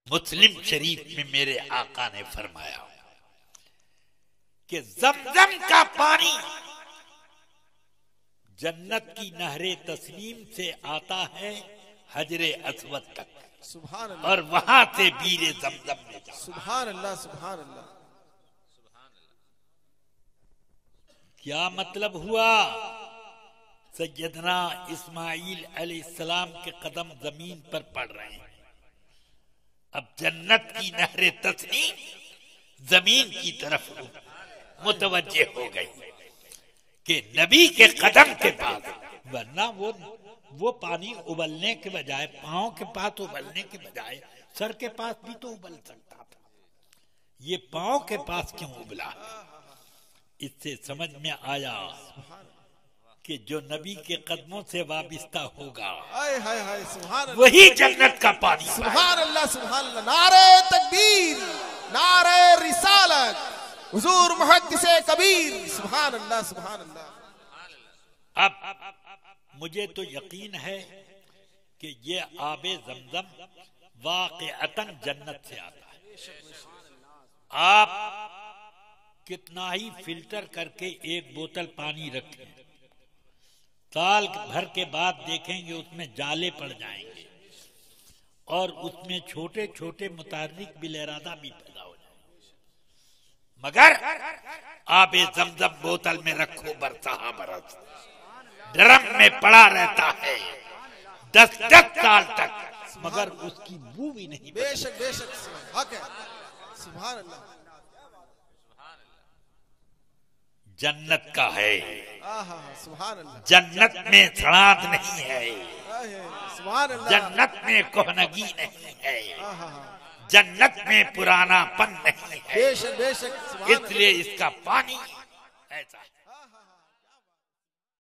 मुस्लिम शरीफ में मेरे आका ने फरमाया कि ज़मज़म का पानी जन्नत की नहरे तस्नीम से आता है हजरे अस्वद तक, सुभान अल्लाह, और वहां से बीरे ज़मज़म में जाता। सुभान अल्लाह, सुभान अल्लाह। क्या मतलब हुआ? सैयदना इस्माइल अलैहिस्सलाम के कदम जमीन पर पड़ रहे हैं। अब जन्नत की नहरे तस्नीम जमीन की तरफ मुतवज्जे हो गई कि नबी के कदम के पास, वरना वो पानी उबलने के बजाय, पांव के पास उबलने के बजाय सर के पास भी तो उबल सकता था। ये पांव के पास क्यों उबला? इससे समझ में आया कि जो नबी के कदमों से वाबिस्ता होगा, हाय हाय हाय, सुभान अल्लाह, वही जन्नत का पानी। सुभान अल्लाह, सुभान अल्लाह। नारे तकबीर, नारे रिसालत, हुजूर मुहद्दिसे कबीर, सुभान अल्लाह, सुभान अल्लाह। अब मुझे तो यकीन है कि ये आबे ज़मज़म वाक़अतन जन्नत से आता है। आप कितना ही फिल्टर करके एक बोतल पानी रखें, साल भर के बाद देखेंगे उसमें जाले पड़ जाएंगे और उसमें छोटे छोटे मुतार्रिक बिलइरादा भी पैदा हो जाएंगे। मगर आबे ज़मज़म बोतल में रखो बरसहा बरस, ड्रम में पड़ा रहता है 10-10 साल तक, मगर उसकी बू भी नहीं। बेशक बेशक, हक है, सुभान अल्लाह। जन्नत का है, सुभान अल्लाह। जन्नत में सड़ात नहीं है, सुभान अल्लाह। जन्नत में कोहनगी नहीं है, जन्नत में पुरानापन नहीं है। बेशक बेशक, इसलिए इसका पानी ऐसा है।